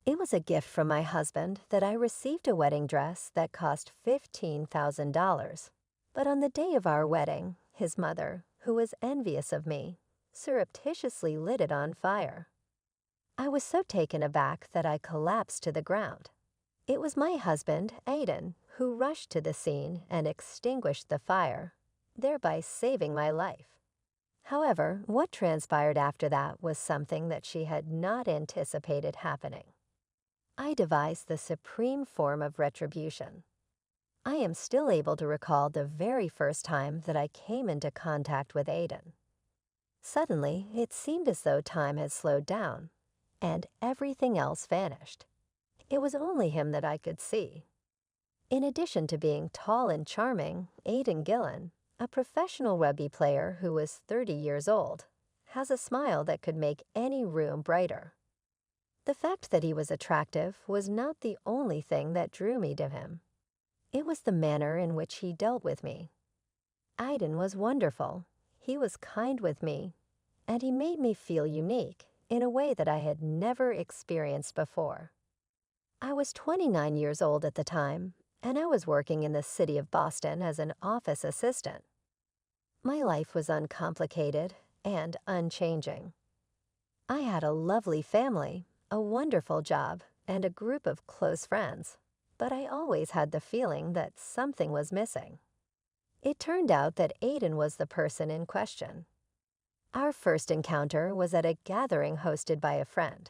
It was a gift from my husband that I received a wedding dress that cost $15,000. But on the day of our wedding, his mother, who was envious of me, surreptitiously lit it on fire. I was so taken aback that I collapsed to the ground. It was my husband, Aiden, who rushed to the scene and extinguished the fire, thereby saving my life. However, what transpired after that was something that she had not anticipated happening. I devised the supreme form of retribution. I am still able to recall the very first time that I came into contact with Aiden. Suddenly, it seemed as though time had slowed down, and everything else vanished. It was only him that I could see. In addition to being tall and charming, Aiden Gillen, a professional rugby player who was 30 years old, has a smile that could make any room brighter. The fact that he was attractive was not the only thing that drew me to him. It was the manner in which he dealt with me. Aiden was wonderful. He was kind with me, and he made me feel unique in a way that I had never experienced before. I was 29 years old at the time, and I was working in the city of Boston as an office assistant. My life was uncomplicated and unchanging. I had a lovely family, a wonderful job, and a group of close friends, but I always had the feeling that something was missing. It turned out that Aiden was the person in question. Our first encounter was at a gathering hosted by a friend.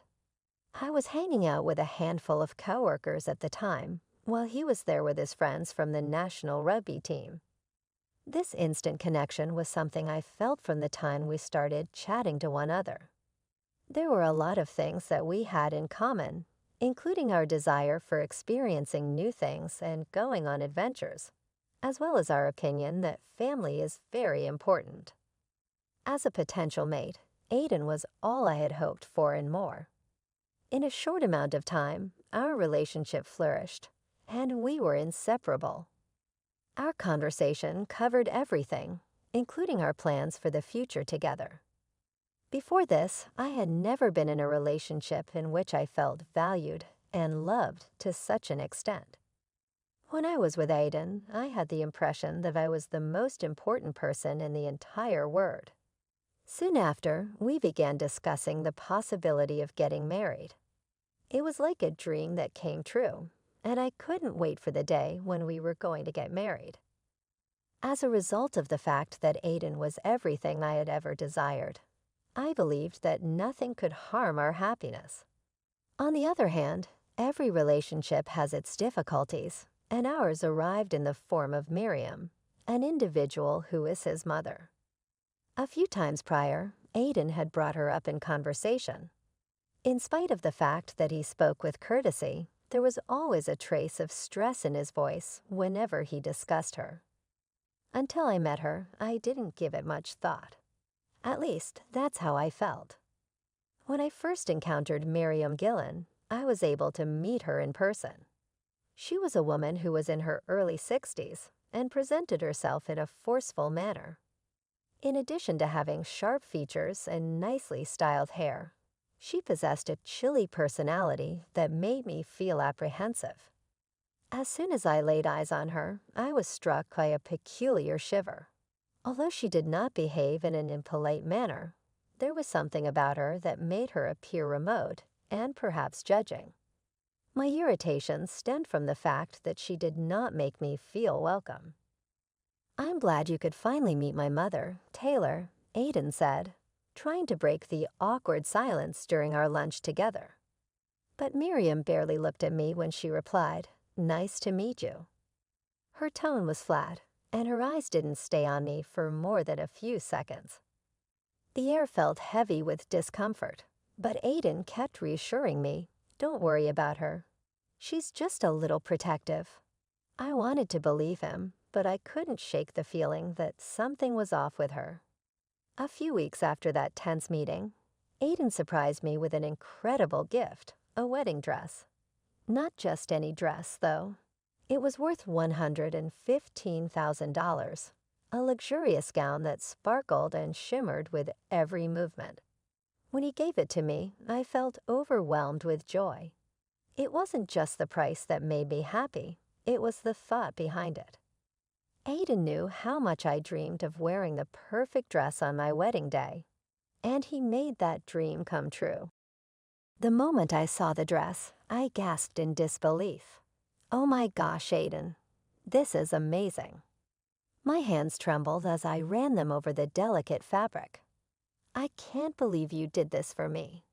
I was hanging out with a handful of coworkers at the time, while he was there with his friends from the national rugby team. This instant connection was something I felt from the time we started chatting to one another. There were a lot of things that we had in common, including our desire for experiencing new things and going on adventures, as well as our opinion that family is very important. As a potential mate, Aiden was all I had hoped for and more. In a short amount of time, our relationship flourished, and we were inseparable. Our conversation covered everything, including our plans for the future together. Before this, I had never been in a relationship in which I felt valued and loved to such an extent. When I was with Aiden, I had the impression that I was the most important person in the entire world. Soon after, we began discussing the possibility of getting married. It was like a dream that came true, and I couldn't wait for the day when we were going to get married. As a result of the fact that Aiden was everything I had ever desired, I believed that nothing could harm our happiness. On the other hand, every relationship has its difficulties, and ours arrived in the form of Miriam, an individual who is his mother. A few times prior, Aiden had brought her up in conversation. In spite of the fact that he spoke with courtesy, there was always a trace of stress in his voice whenever he discussed her. Until I met her, I didn't give it much thought. At least, that's how I felt. When I first encountered Miriam Gillen, I was able to meet her in person. She was a woman who was in her early 60s and presented herself in a forceful manner. In addition to having sharp features and nicely styled hair, she possessed a chilly personality that made me feel apprehensive. As soon as I laid eyes on her, I was struck by a peculiar shiver. Although she did not behave in an impolite manner, there was something about her that made her appear remote and perhaps judging. My irritation stemmed from the fact that she did not make me feel welcome. "I'm glad you could finally meet my mother, Taylor," Aiden said, trying to break the awkward silence during our lunch together. But Miriam barely looked at me when she replied, "Nice to meet you." Her tone was flat, and her eyes didn't stay on me for more than a few seconds. The air felt heavy with discomfort, but Aiden kept reassuring me, "Don't worry about her. She's just a little protective." I wanted to believe him, but I couldn't shake the feeling that something was off with her. A few weeks after that tense meeting, Aiden surprised me with an incredible gift, a wedding dress. Not just any dress, though. It was worth $115,000, a luxurious gown that sparkled and shimmered with every movement. When he gave it to me, I felt overwhelmed with joy. It wasn't just the price that made me happy, it was the thought behind it. Aiden knew how much I dreamed of wearing the perfect dress on my wedding day, and he made that dream come true. The moment I saw the dress, I gasped in disbelief. "Oh my gosh, Aiden, this is amazing." My hands trembled as I ran them over the delicate fabric. "I can't believe you did this for me."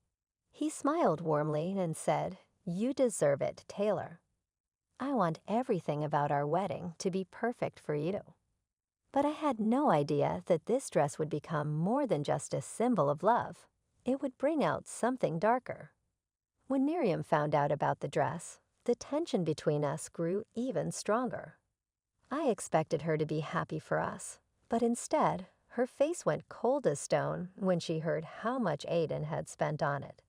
He smiled warmly and said, "You deserve it, Taylor. I want everything about our wedding to be perfect for you." But I had no idea that this dress would become more than just a symbol of love. It would bring out something darker. When Miriam found out about the dress, the tension between us grew even stronger. I expected her to be happy for us, but instead, her face went cold as stone when she heard how much Aiden had spent on it.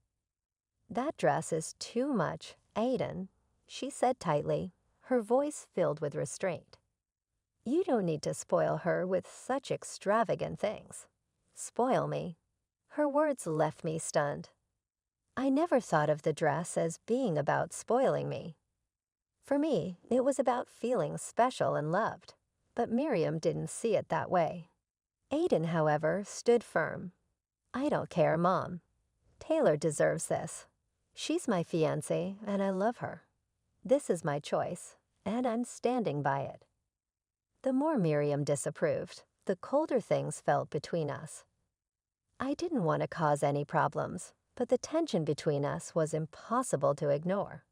"That dress is too much, Aiden," she said tightly, her voice filled with restraint. "You don't need to spoil her with such extravagant things." "Spoil me?" Her words left me stunned. I never thought of the dress as being about spoiling me. For me, it was about feeling special and loved, but Miriam didn't see it that way. Aiden, however, stood firm. "I don't care, Mom. Taylor deserves this. She's my fiancée, and I love her. This is my choice, and I'm standing by it." The more Miriam disapproved, the colder things felt between us. I didn't want to cause any problems, but the tension between us was impossible to ignore.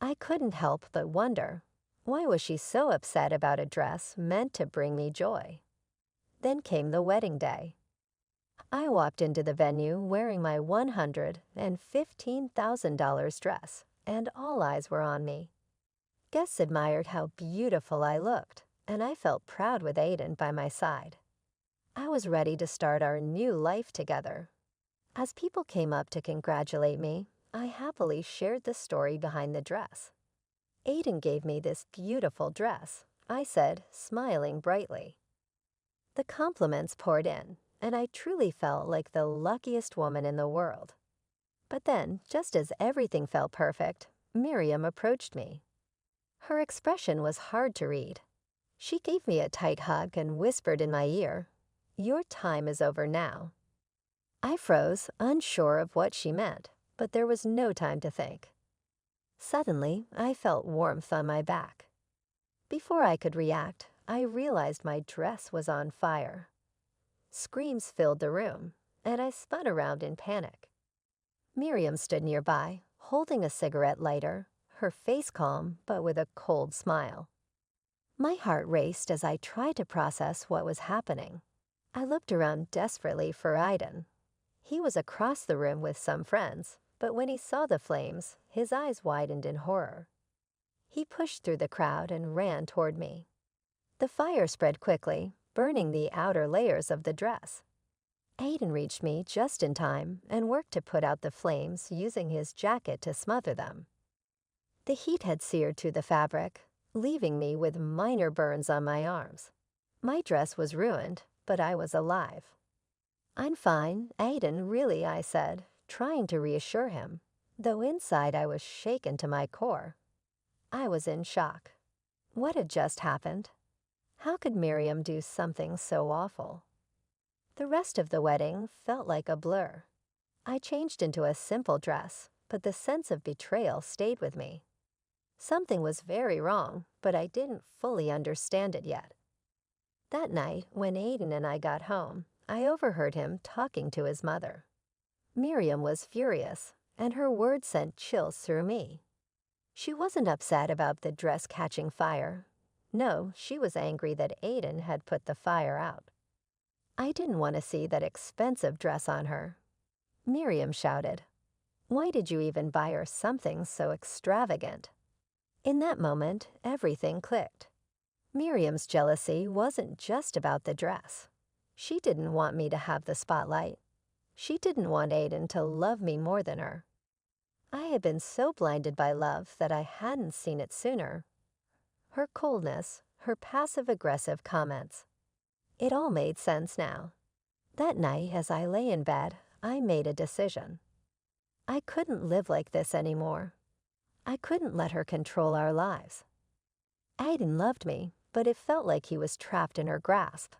I couldn't help but wonder, why was she so upset about a dress meant to bring me joy? Then came the wedding day. I walked into the venue wearing my $115,000 dress, and all eyes were on me. Guests admired how beautiful I looked, and I felt proud with Aiden by my side. I was ready to start our new life together. As people came up to congratulate me, I happily shared the story behind the dress. "Aiden gave me this beautiful dress," I said, smiling brightly. The compliments poured in, and I truly felt like the luckiest woman in the world. But then, just as everything felt perfect, Miriam approached me. Her expression was hard to read. She gave me a tight hug and whispered in my ear, "Your time is over now." I froze, unsure of what she meant, but there was no time to think. Suddenly, I felt warmth on my back. Before I could react, I realized my dress was on fire. Screams filled the room, and I spun around in panic. Miriam stood nearby, holding a cigarette lighter, her face calm but with a cold smile. My heart raced as I tried to process what was happening. I looked around desperately for Aiden. He was across the room with some friends, but when he saw the flames, his eyes widened in horror. He pushed through the crowd and ran toward me. The fire spread quickly, burning the outer layers of the dress. Aiden reached me just in time and worked to put out the flames using his jacket to smother them. The heat had seared through the fabric, leaving me with minor burns on my arms. My dress was ruined, but I was alive. "I'm fine, Aiden, really," I said, trying to reassure him, though inside I was shaken to my core. I was in shock. What had just happened? How could Miriam do something so awful? The rest of the wedding felt like a blur. I changed into a simple dress, but the sense of betrayal stayed with me. Something was very wrong, but I didn't fully understand it yet. That night, when Aiden and I got home, I overheard him talking to his mother. Miriam was furious, and her words sent chills through me. She wasn't upset about the dress catching fire. No, she was angry that Aiden had put the fire out. I didn't want to see that expensive dress on her. Miriam shouted, "Why did you even buy her something so extravagant?" In that moment, everything clicked. Miriam's jealousy wasn't just about the dress. She didn't want me to have the spotlight. She didn't want Aiden to love me more than her. I had been so blinded by love that I hadn't seen it sooner. Her coldness, her passive-aggressive comments. It all made sense now. That night, as I lay in bed, I made a decision. I couldn't live like this anymore. I couldn't let her control our lives. Aiden loved me, but it felt like he was trapped in her grasp.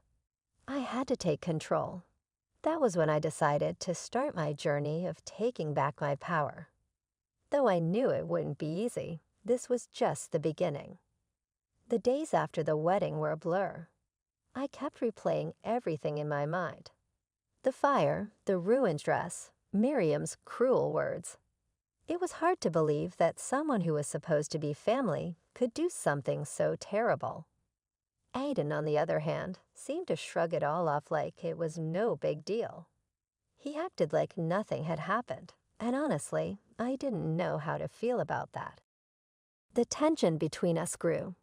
I had to take control. That was when I decided to start my journey of taking back my power. Though I knew it wouldn't be easy, this was just the beginning. The days after the wedding were a blur. I kept replaying everything in my mind. The fire, the ruined dress, Miriam's cruel words. It was hard to believe that someone who was supposed to be family could do something so terrible. Aiden, on the other hand, seemed to shrug it all off like it was no big deal. He acted like nothing had happened, and honestly, I didn't know how to feel about that. The tension between us grew.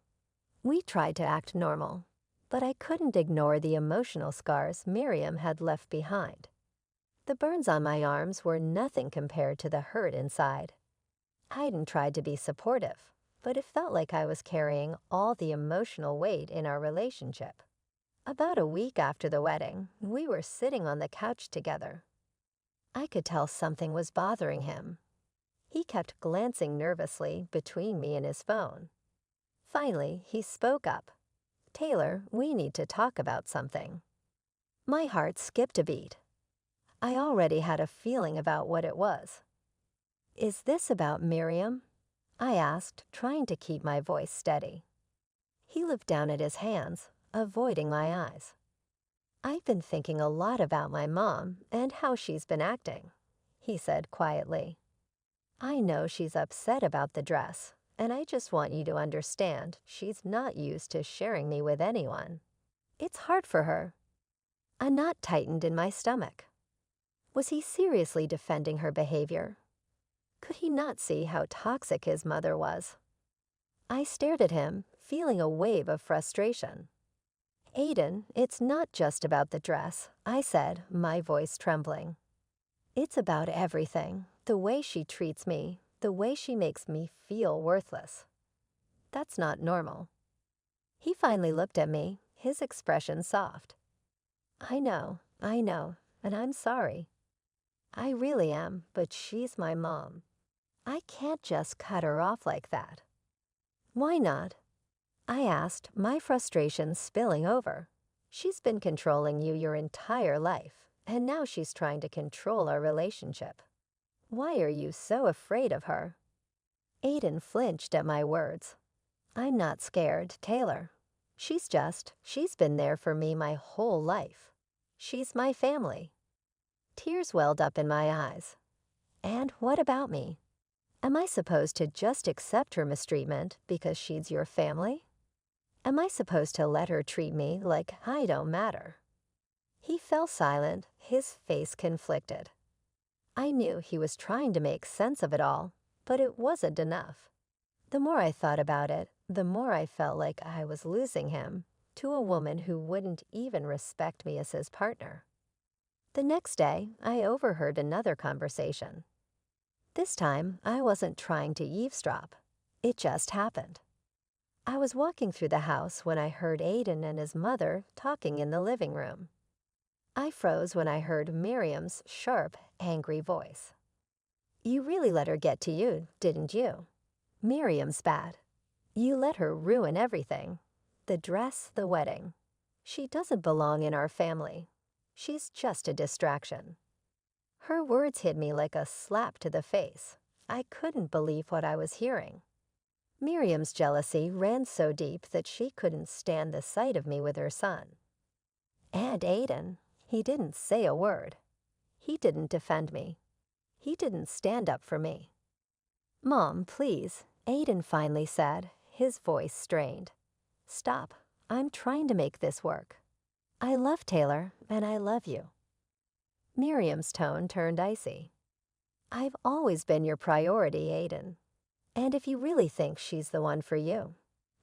We tried to act normal, but I couldn't ignore the emotional scars Miriam had left behind. The burns on my arms were nothing compared to the hurt inside. Aiden tried to be supportive, but it felt like I was carrying all the emotional weight in our relationship. About a week after the wedding, we were sitting on the couch together. I could tell something was bothering him. He kept glancing nervously between me and his phone. Finally, he spoke up. "Taylor, we need to talk about something." My heart skipped a beat. I already had a feeling about what it was. "Is this about Miriam?" I asked, trying to keep my voice steady. He looked down at his hands, avoiding my eyes. "I've been thinking a lot about my mom and how she's been acting," he said quietly. "I know she's upset about the dress, and I just want you to understand she's not used to sharing me with anyone. It's hard for her." A knot tightened in my stomach. Was he seriously defending her behavior? Could he not see how toxic his mother was? I stared at him, feeling a wave of frustration. "Aiden, it's not just about the dress," I said, my voice trembling. "It's about everything, the way she treats me, the way she makes me feel worthless. That's not normal." He finally looked at me, his expression soft. I know, and I'm sorry. I really am, but she's my mom. I can't just cut her off like that." "Why not?" I asked, my frustration spilling over. "She's been controlling you your entire life, and now she's trying to control our relationship. Why are you so afraid of her?" Aiden flinched at my words. "I'm not scared, Taylor. She's been there for me my whole life. She's my family." Tears welled up in my eyes. "And what about me? Am I supposed to just accept her mistreatment because she's your family? Am I supposed to let her treat me like I don't matter?" He fell silent, his face conflicted. I knew he was trying to make sense of it all, but it wasn't enough. The more I thought about it, the more I felt like I was losing him to a woman who wouldn't even respect me as his partner. The next day, I overheard another conversation. This time, I wasn't trying to eavesdrop. It just happened. I was walking through the house when I heard Aiden and his mother talking in the living room. I froze when I heard Miriam's sharp, angry voice. "You really let her get to you, didn't you? Miriam's bad. You let her ruin everything. The dress, the wedding. She doesn't belong in our family. She's just a distraction." Her words hit me like a slap to the face. I couldn't believe what I was hearing. Miriam's jealousy ran so deep that she couldn't stand the sight of me with her son. And Aiden, he didn't say a word. He didn't defend me. He didn't stand up for me. "Mom, please," Aiden finally said, his voice strained. "Stop. I'm trying to make this work. I love Taylor, and I love you." Miriam's tone turned icy. "I've always been your priority, Aiden. And if you really think she's the one for you,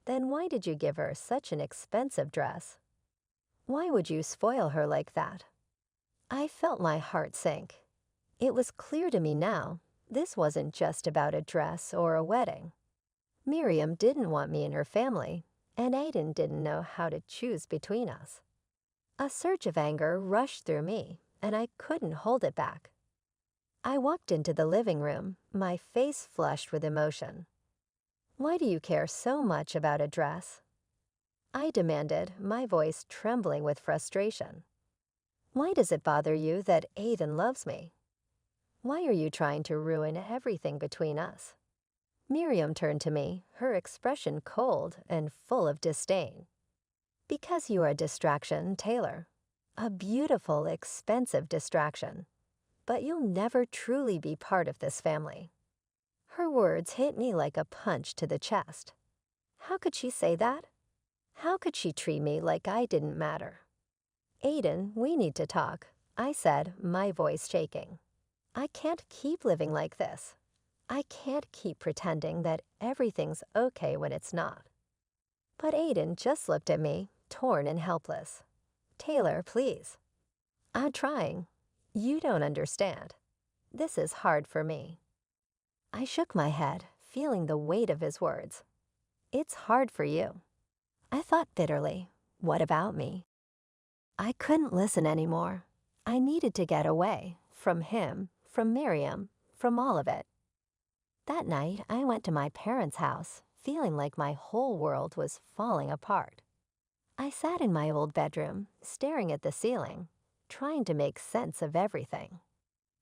then why did you give her such an expensive dress? Why would you spoil her like that?" I felt my heart sink. It was clear to me now, this wasn't just about a dress or a wedding. Miriam didn't want me in her family, and Aiden didn't know how to choose between us. A surge of anger rushed through me, and I couldn't hold it back. I walked into the living room, my face flushed with emotion. "Why do you care so much about a dress?" I demanded, my voice trembling with frustration. "Why does it bother you that Aiden loves me? Why are you trying to ruin everything between us?" Miriam turned to me, her expression cold and full of disdain. "Because you are a distraction, Taylor. A beautiful, expensive distraction. But you'll never truly be part of this family." Her words hit me like a punch to the chest. How could she say that? How could she treat me like I didn't matter? "Aiden, we need to talk," I said, my voice shaking. "I can't keep living like this. I can't keep pretending that everything's okay when it's not." But Aiden just looked at me, torn and helpless. "Taylor, please." "I'm trying. You don't understand. This is hard for me." I shook my head, feeling the weight of his words. "It's hard for you." I thought bitterly, what about me? I couldn't listen anymore. I needed to get away, from him, from Miriam, from all of it. That night, I went to my parents' house, feeling like my whole world was falling apart. I sat in my old bedroom, staring at the ceiling, trying to make sense of everything.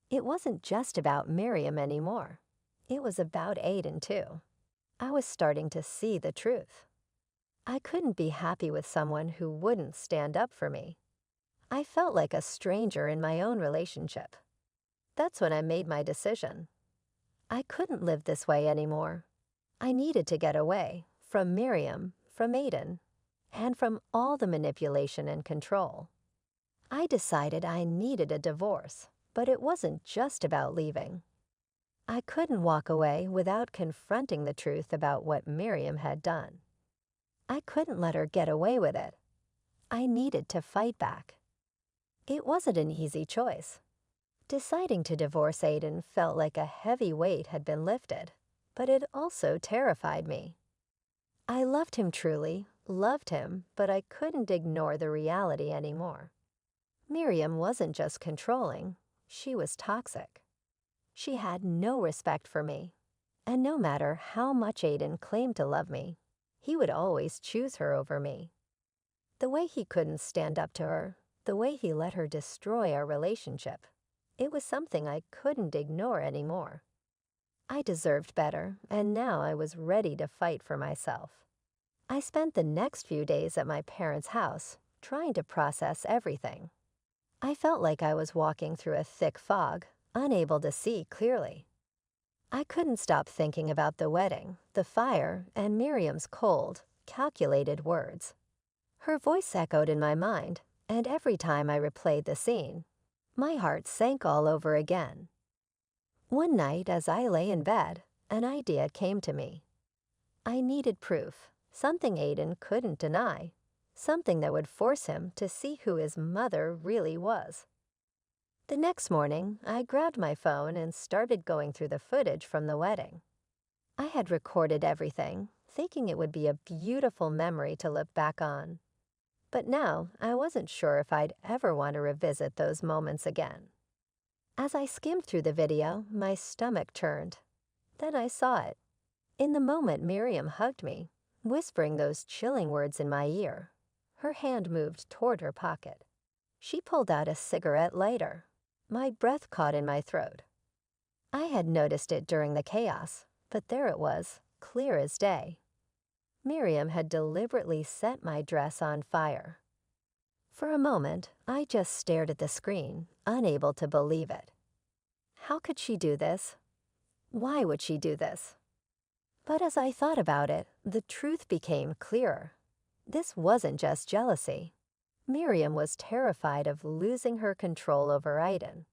It wasn't just about Miriam anymore. It was about Aiden, too. I was starting to see the truth. I couldn't be happy with someone who wouldn't stand up for me. I felt like a stranger in my own relationship. That's when I made my decision. I couldn't live this way anymore. I needed to get away, from Miriam, from Aiden, and from all the manipulation and control. I decided I needed a divorce, but it wasn't just about leaving. I couldn't walk away without confronting the truth about what Miriam had done. I couldn't let her get away with it. I needed to fight back. It wasn't an easy choice. Deciding to divorce Aiden felt like a heavy weight had been lifted, but it also terrified me. I loved him truly, loved him, but I couldn't ignore the reality anymore. Miriam wasn't just controlling, she was toxic. She had no respect for me, and no matter how much Aiden claimed to love me, he would always choose her over me. The way he couldn't stand up to her, the way he let her destroy our relationship, it was something I couldn't ignore anymore. I deserved better, and now I was ready to fight for myself. I spent the next few days at my parents' house, trying to process everything. I felt like I was walking through a thick fog, unable to see clearly. I couldn't stop thinking about the wedding, the fire, and Miriam's cold, calculated words. Her voice echoed in my mind, and every time I replayed the scene, my heart sank all over again. One night, as I lay in bed, an idea came to me. I needed proof, something Aiden couldn't deny, something that would force him to see who his mother really was. The next morning, I grabbed my phone and started going through the footage from the wedding. I had recorded everything, thinking it would be a beautiful memory to look back on. But now, I wasn't sure if I'd ever want to revisit those moments again. As I skimmed through the video, my stomach churned. Then I saw it. In the moment Miriam hugged me, whispering those chilling words in my ear, her hand moved toward her pocket. She pulled out a cigarette lighter. My breath caught in my throat. I had noticed it during the chaos, but there it was, clear as day. Miriam had deliberately set my dress on fire. For a moment, I just stared at the screen, unable to believe it. How could she do this? Why would she do this? But as I thought about it, the truth became clearer. This wasn't just jealousy. Miriam was terrified of losing her control over Aiden.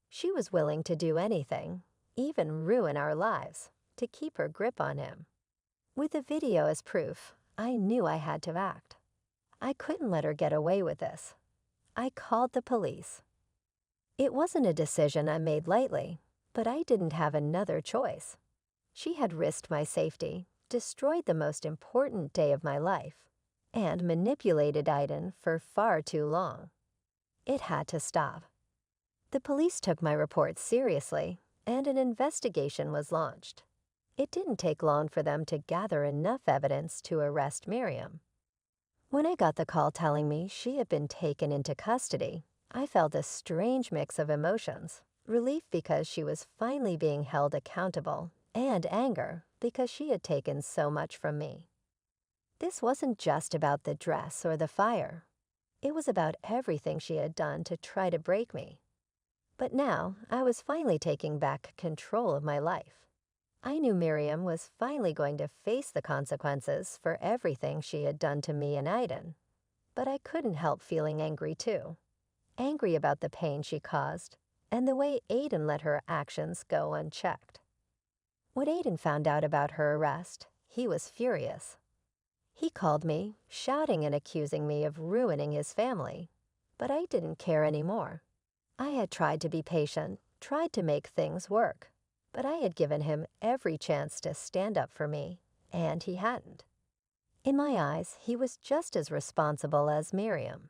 She was willing to do anything, even ruin our lives, to keep her grip on him. With the video as proof, I knew I had to act. I couldn't let her get away with this. I called the police. It wasn't a decision I made lightly, but I didn't have another choice. She had risked my safety, destroyed the most important day of my life, and manipulated Aiden for far too long. It had to stop. The police took my report seriously, and an investigation was launched. It didn't take long for them to gather enough evidence to arrest Miriam. When I got the call telling me she had been taken into custody, I felt a strange mix of emotions: relief because she was finally being held accountable, and anger because she had taken so much from me. This wasn't just about the dress or the fire. It was about everything she had done to try to break me. But now I was finally taking back control of my life. I knew Miriam was finally going to face the consequences for everything she had done to me and Aiden. But I couldn't help feeling angry too. Angry about the pain she caused, and the way Aiden let her actions go unchecked. When Aiden found out about her arrest, he was furious. He called me, shouting and accusing me of ruining his family. But I didn't care anymore. I had tried to be patient, tried to make things work. But I had given him every chance to stand up for me, and he hadn't. In my eyes, he was just as responsible as Miriam.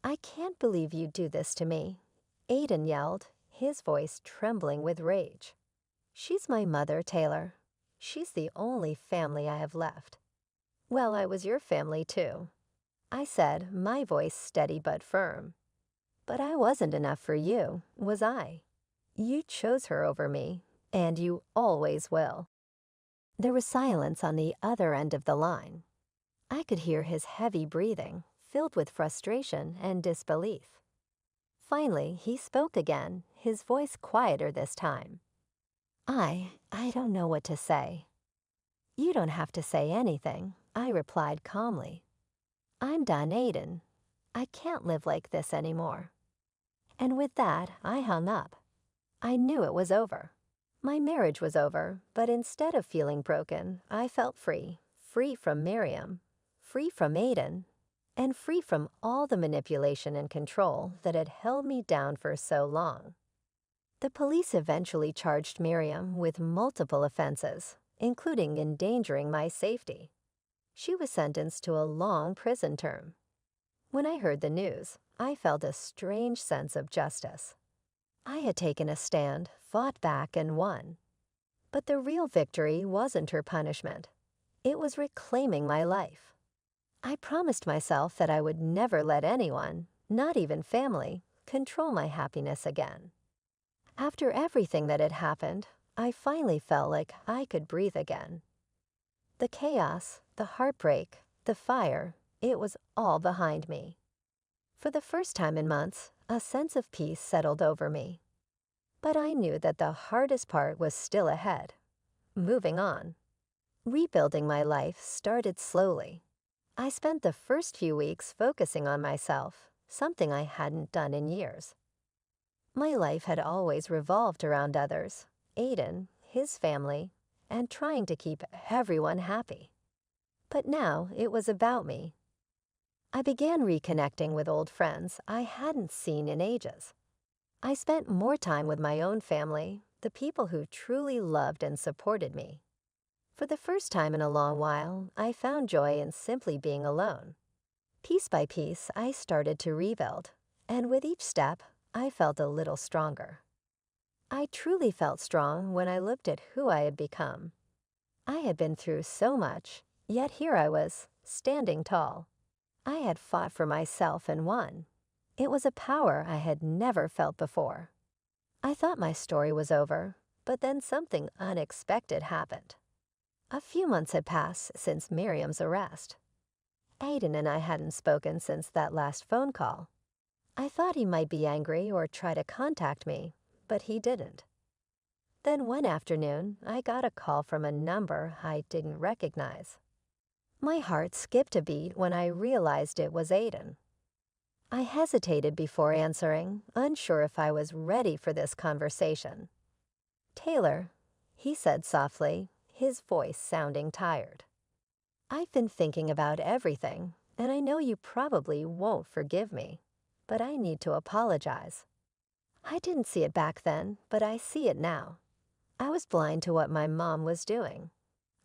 "I can't believe you'd do this to me," Aiden yelled, his voice trembling with rage. "She's my mother, Taylor. She's the only family I have left." "Well, I was your family too," I said, my voice steady but firm. "But I wasn't enough for you, was I? You chose her over me, and you always will." There was silence on the other end of the line. I could hear his heavy breathing, filled with frustration and disbelief. Finally, he spoke again, his voice quieter this time. I don't know what to say." "You don't have to say anything," I replied calmly. "I'm done, Aiden. I can't live like this anymore." And with that, I hung up. I knew it was over. My marriage was over, but instead of feeling broken, I felt free. Free from Miriam, free from Aiden, and free from all the manipulation and control that had held me down for so long. The police eventually charged Miriam with multiple offenses, including endangering my safety. She was sentenced to a long prison term. When I heard the news, I felt a strange sense of justice. I had taken a stand, fought back, and won. But the real victory wasn't her punishment. It was reclaiming my life. I promised myself that I would never let anyone, not even family, control my happiness again. After everything that had happened, I finally felt like I could breathe again. The chaos, the heartbreak, the fire, it was all behind me. For the first time in months, a sense of peace settled over me. But I knew that the hardest part was still ahead. Moving on. Rebuilding my life started slowly. I spent the first few weeks focusing on myself, something I hadn't done in years. My life had always revolved around others, Aiden, his family, and trying to keep everyone happy. But now it was about me. I began reconnecting with old friends I hadn't seen in ages. I spent more time with my own family, the people who truly loved and supported me. For the first time in a long while, I found joy in simply being alone. Piece by piece, I started to rebuild, and with each step, I felt a little stronger. I truly felt strong when I looked at who I had become. I had been through so much, yet here I was, standing tall. I had fought for myself and won. It was a power I had never felt before. I thought my story was over, but then something unexpected happened. A few months had passed since Miriam's arrest. Aiden and I hadn't spoken since that last phone call. I thought he might be angry or try to contact me, but he didn't. Then one afternoon, I got a call from a number I didn't recognize. My heart skipped a beat when I realized it was Aiden. I hesitated before answering, unsure if I was ready for this conversation. "Taylor," he said softly, his voice sounding tired. "I've been thinking about everything, and I know you probably won't forgive me, but I need to apologize. I didn't see it back then, but I see it now. I was blind to what my mom was doing.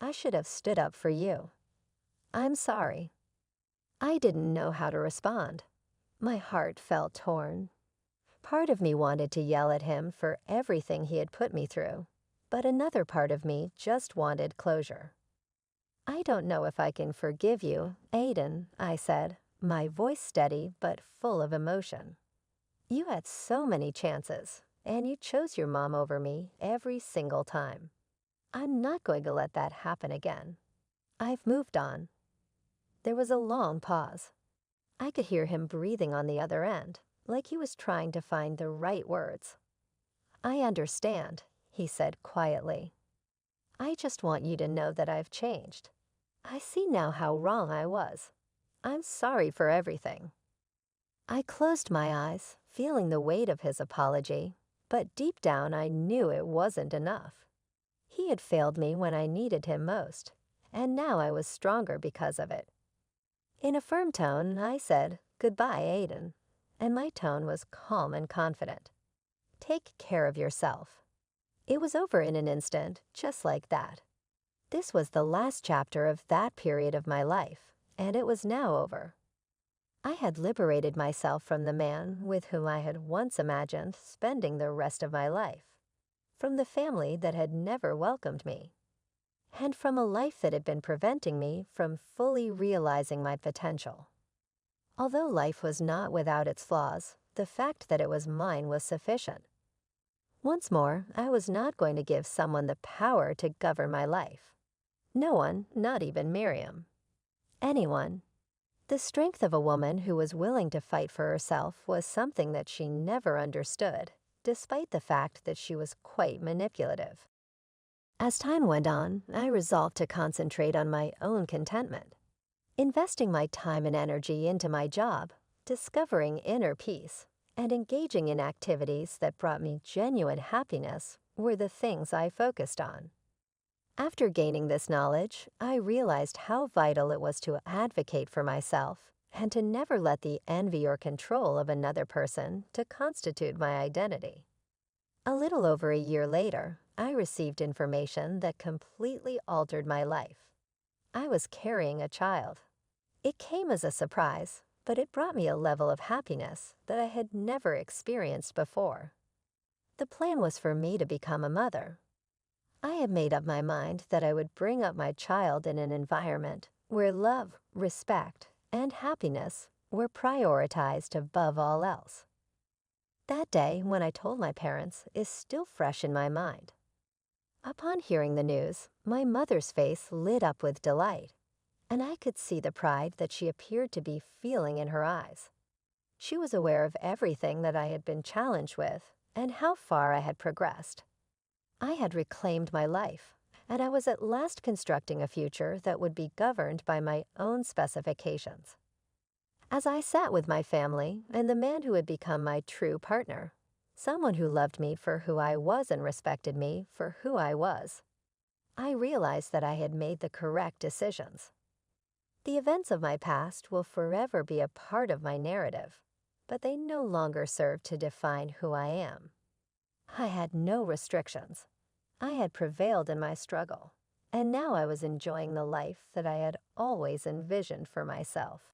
I should have stood up for you. I'm sorry." I didn't know how to respond. My heart felt torn. Part of me wanted to yell at him for everything he had put me through, but another part of me just wanted closure. "I don't know if I can forgive you, Aiden," I said, my voice steady but full of emotion. "You had so many chances, and you chose your mom over me every single time. I'm not going to let that happen again. I've moved on." There was a long pause. I could hear him breathing on the other end, like he was trying to find the right words. "I understand," he said quietly. "I just want you to know that I've changed. I see now how wrong I was. I'm sorry for everything." I closed my eyes, feeling the weight of his apology, but deep down I knew it wasn't enough. He had failed me when I needed him most, and now I was stronger because of it. In a firm tone, I said, "Goodbye, Aiden," and my tone was calm and confident. "Take care of yourself." It was over in an instant, just like that. This was the last chapter of that period of my life, and it was now over. I had liberated myself from the man with whom I had once imagined spending the rest of my life, from the family that had never welcomed me, and from a life that had been preventing me from fully realizing my potential. Although life was not without its flaws, the fact that it was mine was sufficient. Once more, I was not going to give someone the power to govern my life. No one, not even Miriam. Anyone. The strength of a woman who was willing to fight for herself was something that she never understood, despite the fact that she was quite manipulative. As time went on, I resolved to concentrate on my own contentment, investing my time and energy into my job, discovering inner peace, and engaging in activities that brought me genuine happiness were the things I focused on. After gaining this knowledge, I realized how vital it was to advocate for myself and to never let the envy or control of another person to constitute my identity. A little over a year later, I received information that completely altered my life. I was carrying a child. It came as a surprise, but it brought me a level of happiness that I had never experienced before. The plan was for me to become a mother. I had made up my mind that I would bring up my child in an environment where love, respect, and happiness were prioritized above all else. That day, when I told my parents, is still fresh in my mind. Upon hearing the news, my mother's face lit up with delight, and I could see the pride that she appeared to be feeling in her eyes. She was aware of everything that I had been challenged with and how far I had progressed. I had reclaimed my life, and I was at last constructing a future that would be governed by my own specifications. As I sat with my family and the man who had become my true partner, someone who loved me for who I was and respected me for who I was, I realized that I had made the correct decisions. The events of my past will forever be a part of my narrative, but they no longer serve to define who I am. I had no restrictions. I had prevailed in my struggle, and now I was enjoying the life that I had always envisioned for myself.